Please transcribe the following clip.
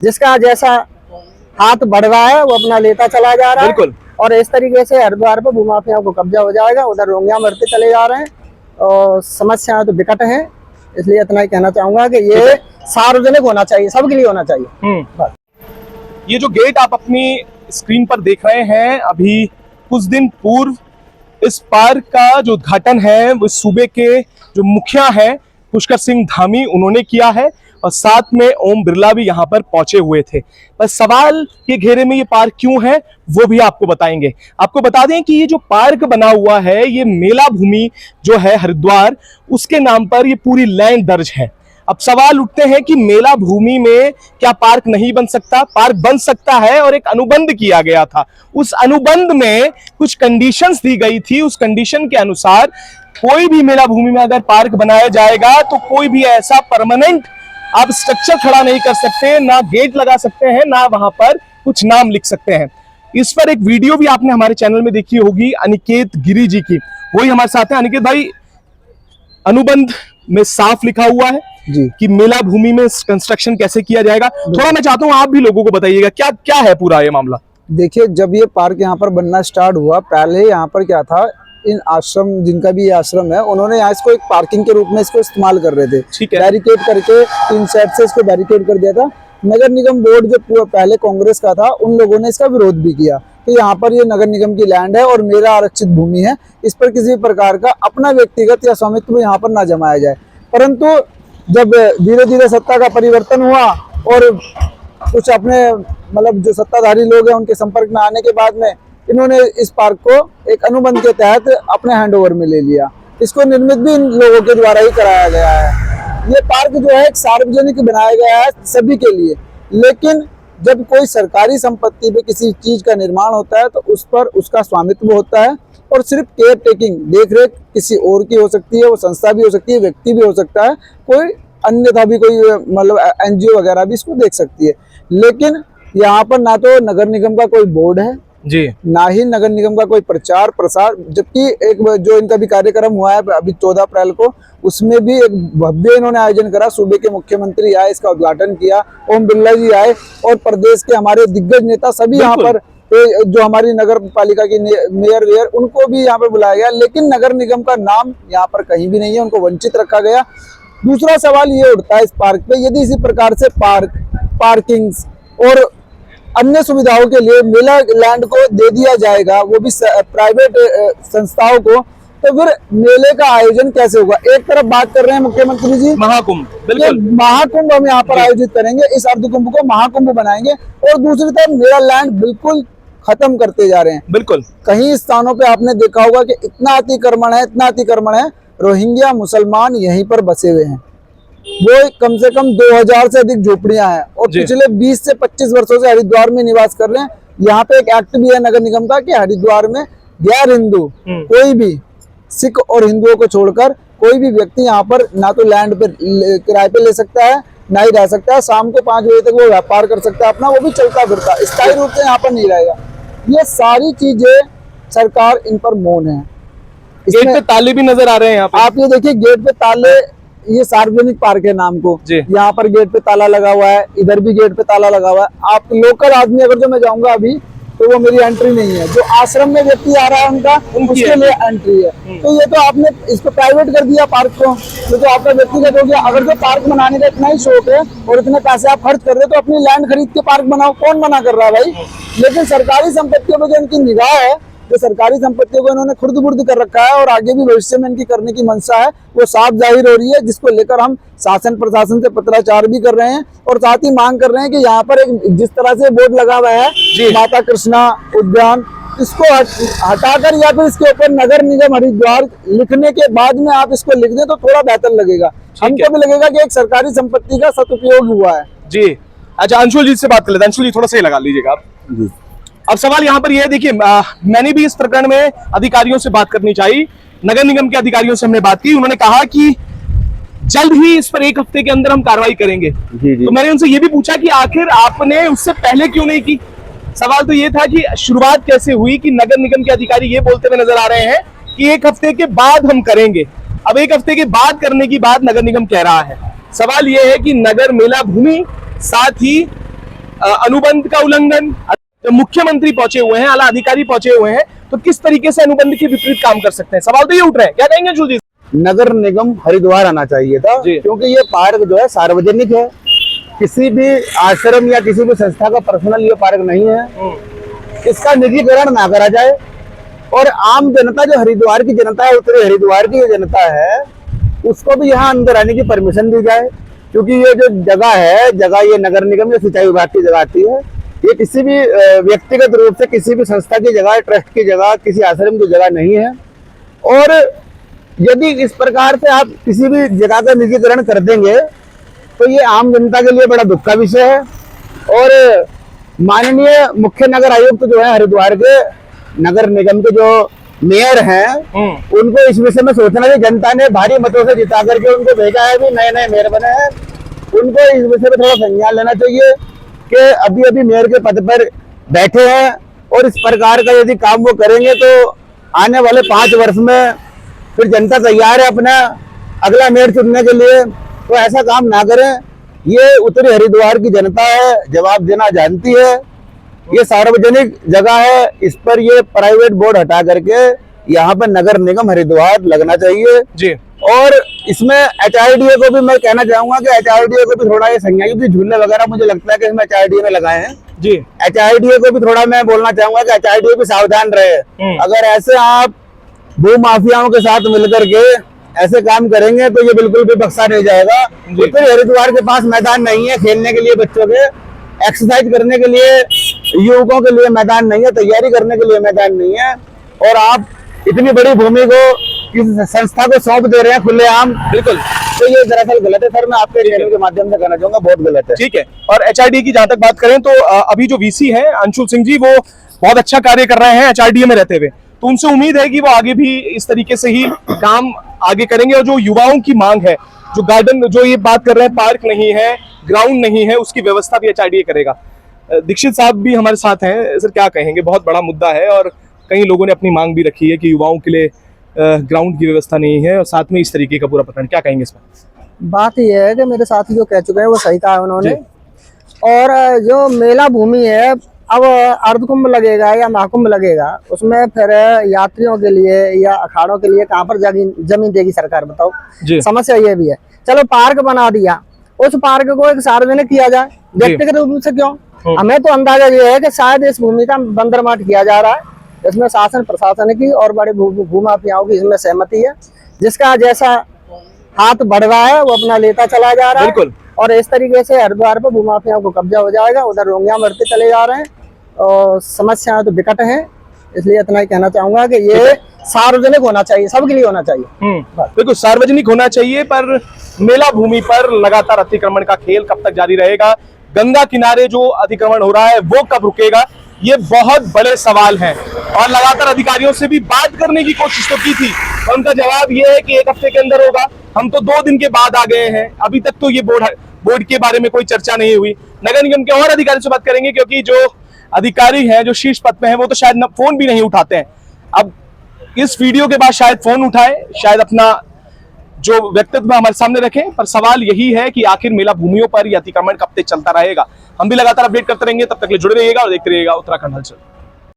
जिसका जैसा हाथ बढ़ रहा है वो अपना लेता चला जा रहा है। बिल्कुल। और इस तरीके से हरिद्वार पर भूमाफियाओं को कब्जा हो जाएगा, उधर रोंगियां बढ़ते चले जा रहे हैं और समस्याएं तो विकट हैं। इसलिए इतना ही कहना चाहूंगा कि ये सार्वजनिक होना चाहिए, सबके लिए होना चाहिए। बस। ये जो गेट आप अपनी स्क्रीन पर देख रहे हैं, अभी कुछ दिन पूर्व इस पार्क का जो उद्घाटन है वो सूबे के जो मुखिया हैं पुष्कर सिंह धामी उन्होंने किया है और साथ में ओम बिरला भी यहाँ पर पहुंचे हुए थे। पर सवाल के घेरे में ये पार्क क्यों है वो भी आपको बताएंगे। आपको बता दें कि ये जो पार्क बना हुआ है ये मेला भूमि जो है हरिद्वार उसके नाम पर ये पूरी लैंड दर्ज है। अब सवाल उठते हैं कि मेला भूमि में क्या पार्क नहीं बन सकता? पार्क बन सकता है और एक अनुबंध किया गया था। उस अनुबंध में कुछ कंडीशंस दी गई थी। उस कंडीशन के अनुसार कोई भी मेला भूमि में अगर पार्क बनाया जाएगा तो कोई भी ऐसा परमानेंट आप स्ट्रक्चर खड़ा नहीं कर सकते, ना गेट लगा सकते हैं, ना वहां पर कुछ नाम लिख सकते हैं। इस पर एक वीडियो भी आपने हमारे चैनल में देखी होगी अनिकेत गिरी जी की, वही हमारे साथ है। अनिकेत भाई, अनुबंध में साफ लिखा हुआ है जी कि मेला भूमि में कंस्ट्रक्शन कैसे किया जाएगा। थोड़ा मैं चाहता हूं आप भी लोगों को बताइएगा क्या क्या है पूरा ये मामला। देखिए, जब ये पार्क यहाँ पर बनना स्टार्ट हुआ, पहले यहाँ पर क्या था, इन आश्रम, जिनका भी ये आश्रम है, उन्होंने यहाँ इसको एक पार्किंग के रूप में इसको इस्तेमाल कर रहे थे। ठीक है। बैरिकेड करके 3 साइड से इसको बैरिकेड कर दिया था। नगर निगम बोर्ड जो पहले कांग्रेस का था, उन लोगों ने इसका विरोध भी किया कि यहाँ पर ये नगर निगम की लैंड है और मेरा आरक्षित भूमि है, इस पर किसी प्रकार का अपना व्यक्तिगत या स्वामित्व यहाँ पर ना जमाया जाए। परंतु जब धीरे धीरे सत्ता का परिवर्तन हुआ और कुछ अपने मतलब जो सत्ताधारी लोग हैं उनके संपर्क में आने के बाद में इन्होंने इस पार्क को एक अनुबंध के तहत अपने हैंडओवर में ले लिया। इसको निर्मित भी इन लोगों के द्वारा ही कराया गया है। ये पार्क जो है एक सार्वजनिक बनाया गया है सभी के लिए, लेकिन जब कोई सरकारी संपत्ति पे किसी चीज का निर्माण होता है तो उस पर उसका स्वामित्व होता है और सिर्फ केयर टेकिंग, देख रेख किसी और की हो सकती है, वो संस्था भी हो सकती है, व्यक्ति भी हो सकता है, कोई अन्यथा भी कोई मतलब एनजीओ वगैरह भी इसको देख सकती है। लेकिन यहाँ पर ना तो नगर निगम का कोई बोर्ड है जी, ना ही नगर निगम का कोई प्रचार प्रसार, जबकि एक जो इनका भी कार्यक्रम हुआ है अभी 14 अप्रैल को, उसमें भी एक भव्य इन्होंने आयोजन करा। सूबे के मुख्यमंत्री आए, इसका उद्घाटन किया, ओम बिरला जी आए और प्रदेश के हमारे दिग्गज नेता सभी यहाँ पर, जो हमारी नगर पालिका की मेयर वेयर, उनको भी यहाँ पर बुलाया गया। लेकिन नगर निगम का नाम यहाँ पर कहीं भी नहीं है, उनको वंचित रखा गया। दूसरा सवाल ये उठता है इस पार्क पे, यदि इसी प्रकार से पार्किंग और अन्य सुविधाओं के लिए मेला लैंड को दे दिया जाएगा, वो भी प्राइवेट संस्थाओं को, तो फिर मेले का आयोजन कैसे होगा? एक तरफ बात कर रहे हैं मुख्यमंत्री जी महाकुंभ, बिल्कुल महाकुंभ हम यहाँ पर आयोजित करेंगे, इस अर्धकुंभ को महाकुंभ बनाएंगे, और दूसरी तरफ मेला लैंड बिल्कुल खत्म करते जा रहे हैं। बिल्कुल। कई स्थानों पे आपने देखा होगा कि इतना अतिक्रमण है, रोहिंग्या मुसलमान यहीं पर बसे हुए हैं। वो कम से कम 2000 से अधिक झोपड़ियां हैं और पिछले 20 से 25 वर्षों से हरिद्वार में निवास कर रहे हैं। यहाँ पे एक एक्ट भी है नगर निगम का कि हरिद्वार में गैर हिंदू कोई भी, सिख और हिंदुओं को छोड़कर कोई भी व्यक्ति यहाँ पर ना तो लैंड पे किराए पे ले सकता है, ना ही रह सकता है। शाम को 5 बजे तक वो व्यापार कर सकता है अपना, वो भी चलता फिरता, स्थायी रूप से यहाँ पर नहीं रहेगा। ये सारी चीजें सरकार इन पर मौन है। गेट पे ताले भी नजर आ रहे हैं यहाँ पे। आप ये देखिए, गेट पे ताले, ये सार्वजनिक पार्क है नाम को, यहाँ पर गेट पे ताला लगा हुआ है, इधर भी गेट पे ताला लगा हुआ है। आप लोकल आदमी अगर जो मैं जाऊंगा अभी तो वो मेरी एंट्री नहीं है, जो आश्रम में व्यक्ति आ रहा है उनका उसके लिए एंट्री है। तो ये तो आपने इसको प्राइवेट कर दिया पार्क को, तो आपका व्यक्तिगत हो गया। अगर जो पार्क बनाने का इतना ही शौक है और इतने पैसे आप खर्च कर रहे हो तो अपनी लैंड खरीद के पार्क बनाओ, कौन मना कर रहा है भाई? लेकिन सरकारी संपत्तियों पर जो इनकी निगाह है, जो सरकारी संपत्तियों को इन्होंने खुर्द-बुर्द कर रखा है और आगे भी भविष्य में इनकी करने की मंशा है, वो साफ जाहिर हो रही है, जिसको लेकर हम शासन प्रशासन से पत्राचार भी कर रहे हैं और साथ ही मांग कर रहे हैं कि यहाँ पर एक जिस तरह से बोर्ड लगा हुआ है माता कृष्णा उद्यान, इसको हटाकर या फिर इसके ऊपर नगर निगम हरिद्वार लिखने के बाद में आप इसको लिख दें तो थोड़ा बेहतर लगेगा। हमको भी लगेगा कि एक सरकारी संपत्ति का सदुपयोग हुआ है। जी अच्छा, अंशुल जी से बात कर लेते हैं। अंशुल जी, थोड़ा सा लगा लीजिएगा आप जी। अब सवाल यहाँ पर यह है, देखिए मैंने भी इस प्रकरण में अधिकारियों से बात करनी चाहिए। नगर निगम के अधिकारियों से हमने बात की, उन्होंने कहा कि जल्द ही इस पर 1 हफ्ते के अंदर हम कार्रवाई करेंगे। जी। तो मैंने उनसे ये भी पूछा कि आखिर आपने उससे पहले क्यों नहीं की। सवाल तो ये था कि शुरुआत कैसे हुई कि नगर निगम के अधिकारी ये बोलते हुए नजर आ रहे हैं कि 1 हफ्ते के बाद हम करेंगे। अब 1 हफ्ते के बाद करने की बात नगर निगम कह रहा है। सवाल ये है कि नगर मेला भूमि, साथ ही अनुबंध का उल्लंघन, जब मुख्यमंत्री पहुंचे हुए हैं, आला अधिकारी पहुंचे हुए हैं, तो किस तरीके से अनुबंध के विपरीत काम कर सकते हैं? सवाल तो ये उठ रहे हैं, क्या कहेंगे अंशुल जी? नगर निगम हरिद्वार आना चाहिए था, क्योंकि ये पार्क जो है सार्वजनिक है, किसी भी आश्रम या किसी भी संस्था का पर्सनल ये पार्क नहीं है। इसका निजीकरण ना करा जाए और आम जनता जो हरिद्वार की जनता है, उत्तरी हरिद्वार की जो जनता है, उसको भी यहाँ अंदर आने की परमिशन दी जाए, क्योंकि ये जो जगह है, जगह ये नगर निगम या सिंचाई विभाग की जगह आती है। ये किसी भी व्यक्तिगत रूप से किसी भी संस्था की जगह, ट्रस्ट की जगह, किसी आश्रम की जगह नहीं है। और यदि इस प्रकार से आप किसी भी जगह का निजीकरण कर देंगे तो ये आम जनता के लिए बड़ा दुख का विषय है। और माननीय मुख्य नगर आयुक्त जो है हरिद्वार के, नगर निगम के जो मेयर हैं, उनको इस विषय में सोचना चाहिए। जनता ने भारी मतों से जिता करके उनको भेजा है, भी नए नए मेयर बने हैं, उनको इस विषय में थोड़ा संज्ञान लेना चाहिए कि अभी अभी मेयर के पद पर बैठे हैं और इस प्रकार का यदि काम वो करेंगे तो आने वाले 5 वर्ष में फिर जनता तैयार है अपना अगला मेयर चुनने के लिए। तो ऐसा काम ना करें। ये उत्तरी हरिद्वार की जनता है, जवाब देना जानती है। ये सार्वजनिक जगह है, इस पर ये प्राइवेट बोर्ड हटा करके यहाँ पर नगर निगम हरिद्वार लगना चाहिए जी। और इसमें HRDA को भी मैं कहना चाहूंगा कि HRDA को भी थोड़ा ये संज्ञा, क्योंकि झूले वगैरह मुझे लगता है कि इसमें HRDA में लगाए हैं जी। HRDA को भी थोड़ा मैं बोलना चाहूंगा कि HRDA भी सावधान रहे। अगर ऐसे आप भू माफियाओं के साथ मिलकर के ऐसे काम करेंगे तो ये बिल्कुल भी बख्शा नहीं जाएगा। उत्तरी हरिद्वार के पास मैदान नहीं है खेलने के लिए, बच्चों के एक्सरसाइज करने के लिए, युवकों के लिए मैदान नहीं है, तैयारी करने के लिए मैदान नहीं है, और आप इतनी बड़ी भूमि को किसी संस्था को सौंप दे रहे हैं खुलेआम। बिल्कुल, तो ये दरअसल गलत है सर। मैं आपके चैनल के माध्यम से कहना चाहूंगा, बहुत गलत है। ठीक है। और HRDA की जहां तक बात करें तो अभी जो VC है अंशुल सिंह जी, वो बहुत अच्छा कार्य कर रहे हैं HRDA में रहते हुए, तो उनसे उम्मीद है कि वो आगे भी इस तरीके से ही काम आगे करेंगे। और जो युवाओं की मांग है, जो गार्डन, जो ये बात कर रहे हैं, पार्क नहीं है, ग्राउंड नहीं है, उसकी व्यवस्था भी HRDA करेगा। दीक्षित साहब भी हमारे साथ हैं। सर, क्या कहेंगे? बहुत बड़ा मुद्दा है और कई लोगों ने अपनी मांग भी रखी है कि युवाओं के लिए ग्राउंड की व्यवस्था नहीं है और साथ में इस तरीके का पूरा प्रकरण। क्या कहेंगे इस पर? बात यह है कि मेरे साथी जो कह चुके हैं वो सही कहा है उन्होंने। और जो मेला भूमि है, अब अर्धकुंभ लगेगा या महाकुंभ लगेगा, उसमें फिर यात्रियों के लिए या अखाड़ों के लिए कहाँ पर जमीन देगी सरकार, बताओ? समस्या ये भी है। चलो पार्क बना दिया, उस पार्क को एक सार्वजनिक किया जाए, व्यक्तिगत रूप से क्यों? हमें तो अंदाजा ये है कि शायद इस भूमि का बंदरमाट किया जा रहा है, इसमें शासन प्रशासन की और बड़े भूमाफियाओं की इसमें सहमति है। जिसका जैसा हाथ बढ़ रहा है वो अपना लेता चला जा रहा है, और इस तरीके से हरिद्वार पर भूमाफियाओं को कब्जा हो जाएगा। उधर रोंगियां बढ़ते चले जा रहे हैं और समस्याएं तो विकट हैं। इसलिए इतना ही कहना चाहूंगा कि ये सार्वजनिक होना चाहिए, सबके लिए होना चाहिए। बिल्कुल सार्वजनिक होना चाहिए, पर मेला भूमि पर लगातार अतिक्रमण का खेल कब तक जारी रहेगा? गंगा किनारे जो अतिक्रमण हो रहा है वो कब रुकेगा? ये बहुत बड़े सवाल हैं। और लगातार अधिकारियों से भी बात करने की कोशिश तो की थी, और उनका जवाब ये है कि 1 हफ्ते के अंदर होगा। हम तो 2 दिन के बाद आ गए हैं, अभी तक तो ये बोर्ड के बारे में कोई चर्चा नहीं हुई। नगर निगम के और अधिकारी से बात करेंगे, क्योंकि जो अधिकारी हैं, जो शीर्ष पद पे हैं, वो तो शायद फोन भी नहीं उठाते हैं। अब इस वीडियो के बाद शायद फोन उठाए, शायद अपना जो व्यक्तित्व हमारे सामने रखें, पर सवाल यही है कि आखिर मेला भूमियों पर यह अतिक्रमण कब तक चलता रहेगा। हम भी लगातार अपडेट करते रहेंगे, तब तक के लिए जुड़े रहिएगा और देखते रहिएगा उत्तराखंड हलचल।